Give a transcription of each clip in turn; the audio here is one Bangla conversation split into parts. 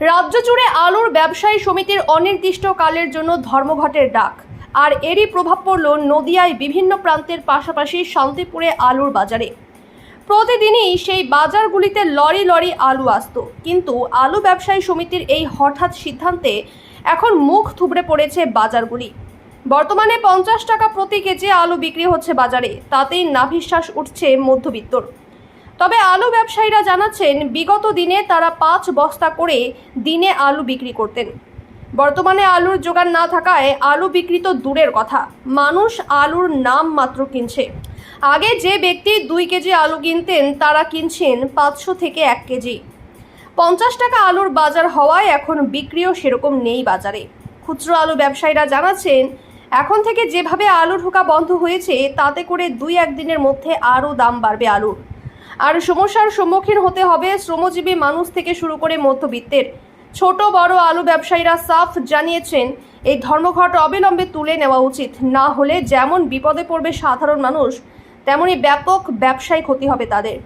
রাজ্য জুড়ে আলুর ব্যবসায়ী সমিতির অনির্দিষ্টকালের জন্য ধর্মঘটের ডাক। আর এরই প্রভাব পড়ল নদিয়ায় বিভিন্ন প্রান্তের পাশাপাশি শান্তিপুরে আলুর বাজারে। প্রতিদিনই সেই বাজারগুলিতে লরি লরি আলু আসতো, কিন্তু আলু ব্যবসায়ী সমিতির এই হঠাৎ সিদ্ধান্তে এখন মুখ থুবড়ে পড়েছে বাজারগুলি। বর্তমানে 50 টাকা প্রতি কেজি আলু বিক্রি হচ্ছে বাজারে, তাতেই নাভিশ্বাস উঠছে মধ্যবিত্তর। তবে আলু ব্যবসায়ীরা জানাচ্ছেন, বিগত দিনে তারা 5 বস্তা করে দিনে আলু বিক্রি করতেন। বর্তমানে আলুর জোগান না থাকায় আলু বিক্রি তো দূরের কথা, মানুষ আলুর নাম মাত্র কিনছে। আগে যে ব্যক্তি 2 কেজি আলু কিনতেন, তারা কিনছেন 500 থেকে 1 কেজি। 50 টাকা আলুর বাজার হওয়ায় এখন বিক্রিও সেরকম নেই বাজারে। খুচরো আলু ব্যবসায়ীরা জানাচ্ছেন, এখন থেকে যেভাবে আলু ঢোকা বন্ধ হয়েছে, তাতে করে 2-1 দিনের মধ্যে আরও দাম বাড়বে আলুর। আর সমস্যার সম্মুখীন হতে হবে শ্রমজীবী মানুষ থেকে শুরু করে মধ্যবিত্তের। ছোট বড় আলু ব্যবসায়ীরা সাফ জানিয়েছেন, এই ধর্মঘট অবিলম্বে তুলে নেওয়া উচিত, না হলে যেমন বিপদে পড়বে সাধারণ মানুষ, তেমনি ব্যাপক ব্যবসায়ী ক্ষতি হবে তাদের।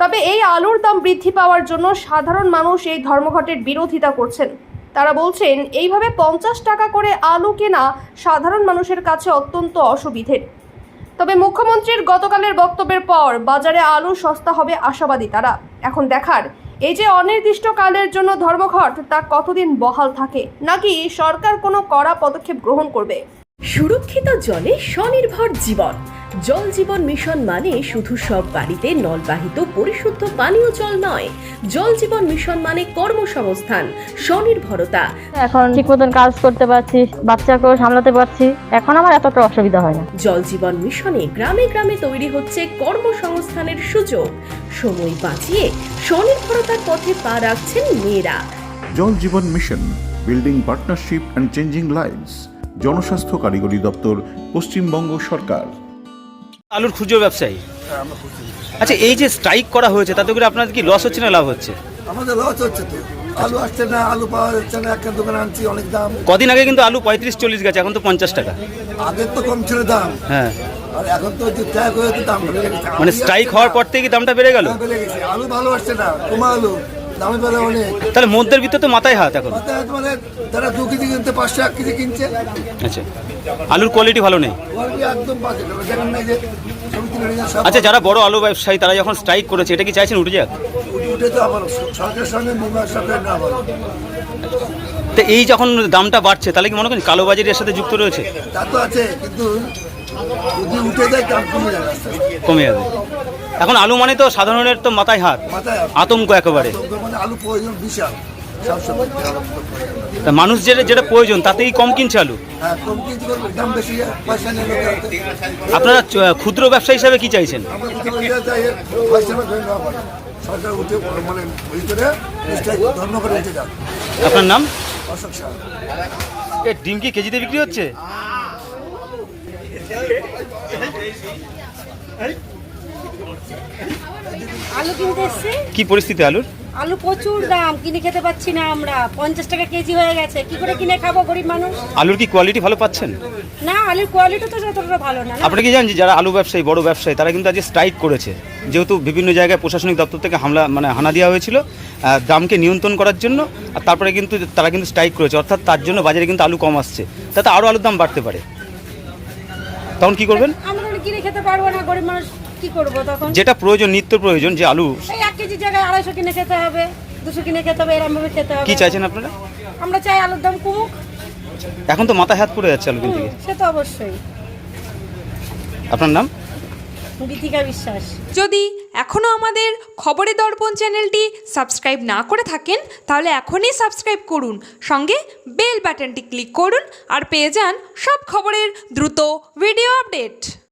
তবে এই আলুর দাম বৃদ্ধি পাওয়ার জন্য সাধারণ মানুষ এই ধর্মঘটের বিরোধিতা করছেন। তারা বলছেন, এইভাবে 50 টাকা করে আলু কেনা সাধারণ মানুষের কাছে অত্যন্ত অসুবিধের। তবে মুখ্যমন্ত্রীর গতকালের বক্তব্যের পর বাজারে আলু সস্তা হবে আশাবাদী তারা। এখন দেখার, এই যে অনির্দিষ্টকালের জন্য ধর্মঘট, তা কতদিন বহাল থাকে, নাকি সরকার কোনো কড়া পদক্ষেপ গ্রহণ করবে। সুরক্ষিত জলে স্বনির্ভর জীবন। জল জীবন মিশন মানে শুধু সব বাড়িতে নলবাহিত পরিশুদ্ধ পানীয় জল নয়, জল জীবন মিশন মানে কর্মসংস্থান, স্বনির্ভরতা। এখন ঠিক মতন কাজ করতে পারছি, বাচ্চাকেও সামলাতে পারছি, এখন আমার এতটা অসুবিধা হয় না। জল জীবন মিশনে গ্রামে গ্রামে তৈরি হচ্ছে কর্মসংস্থানের সুযোগ। সময় বাঁচিয়ে স্বনির্ভরতার পথে পা রাখছেন মেয়েরা। Jal Jeevan mission, building partnership and changing lives. জনস্বাস্থ্য কারিগরি দপ্তর, পশ্চিমবঙ্গ সরকার। আলুর খুচরো ব্যবসায়ী। আচ্ছা, এই যে স্ট্রাইক করা হয়েছে, তাতে করে আপনাদের কি লস হচ্ছে না লাভ হচ্ছে? আমাদের লস হচ্ছে তো, আলু আসছে না, আলু পাওয়া যাচ্ছে না, একটা দোকানে আনছি অনেক দাম। কদিন আগে কিন্তু আলু 35-40 গেছে, এখন তো 50 টাকা। আগে তো কম ছিল দাম, হ্যাঁ, আর এখন তো যে ট্যাগ হয়ে তো দাম বেড়ে গেছে। মানে স্ট্রাইক হওয়ার পর থেকে দামটা বেড়ে গেল। বেড়ে গেছে, আলু ভালো আসছে না, কমা আলু দামে বেড়ে অনেক। তাহলে মধ্যের ভিতরে তো মাথায় হাত এখন। মানে যারা 2 কেজি কিনতে 500-1 কেজি কিনছে। আচ্ছা, আলুর কোয়ালিটি ভালো নেই। কোয়ালিটি একদম বাজে, দেখেন না যে সমিতি রেডিও সব। আচ্ছা, যারা বড় আলু ব্যবসায়ী তারা যখন স্ট্রাইক করেছে, এটা কি চাইছেন উঠে যাক? উঠে তো আবার সরকারের সঙ্গে বিভাগ সরকার না বলো। তো এই যখন দামটা বাড়ছে, তাহলে কি মনে করেন কালোবাজারির সাথে যুক্ত রয়েছে? তা তো আছে, কিন্তু যদি উঠে যায় দাম কমে যাবে, কমে যাবে। এখন আলু মানে তো সাধারণের তো মাথায় হাত, আতঙ্ক একেবারে। মানে আলু প্রয়োজন বিশাল সবসময়। তা মানুষ যেটা প্রয়োজন তাতেই কম কিনছে আলু। হ্যাঁ, কম কিনতে করবে, দাম বেশি, পয়সা নেবে। আপনারা ক্ষুদ্র ব্যবসা হিসাবে কি চাইছেন? সরকার উঠে মানে ধর্ম করে উঠে যাক। আপনার নাম? অশোক সাহা। ডিম কি কেজিতে বিক্রি হচ্ছে? আলু কিনতে এসছি। কি পরিস্থিতি আলুর? আলু প্রচুর দাম, কিনে খেতে পাচ্ছি না আমরা। 50 টাকা কেজি হয়ে গেছে, কি করে কিনে খাবো গরিব মানুষ? আলুর কি কোয়ালিটি ভালো পাচ্ছেন? না, আলুর কোয়ালিটি তো যতটা ভালো না। আপনি কি জানেন যে যারা আলু ব্যবসায়ী, বড় ব্যবসায়ী, তারা কিন্তু আজকে স্ট্রাইক করেছে, যেহেতু বিভিন্ন জায়গায় প্রশাসনিক দপ্তর থেকে হানা দেওয়া হয়েছিল দামকে নিয়ন্ত্রণ করার জন্য। আর তারপরে কিন্তু তারা কিন্তু স্ট্রাইক করেছে, অর্থাৎ তার জন্য বাজারে কিন্তু আলু কম আসছে, তাতে আরও আলুর দাম বাড়তে পারে। তখন কি করবেন? আমরা কিনে খেতে পারবো না, গরিব মানুষ কি করবো তখন? যেটা প্রয়োজন, নিত্য প্রয়োজন, যে আলু 1 কেজি জায়গায় 250 কিনে খেতে হবে, 200 কিনে খেতে হবে, এরকম ভাবে খেতে হবে। কি চাইছেন আপনারা? আমরা চাই আলুর দাম কমুক। এখন তো মাথায় হাত পড়ে যাচ্ছে আলু কিনতে গিয়ে। সে তো অবশ্যই। আপনার নাম? গীতিকা বিশ্বাস। যদি এখনও আমাদের খবরের দর্পণ চ্যানেলটি সাবস্ক্রাইব না করে থাকেন, তাহলে এখনই সাবস্ক্রাইব করুন, সঙ্গে বেল বাটনটি ক্লিক করুন, আর পেয়ে যান সব খবরের দ্রুত ভিডিও আপডেট।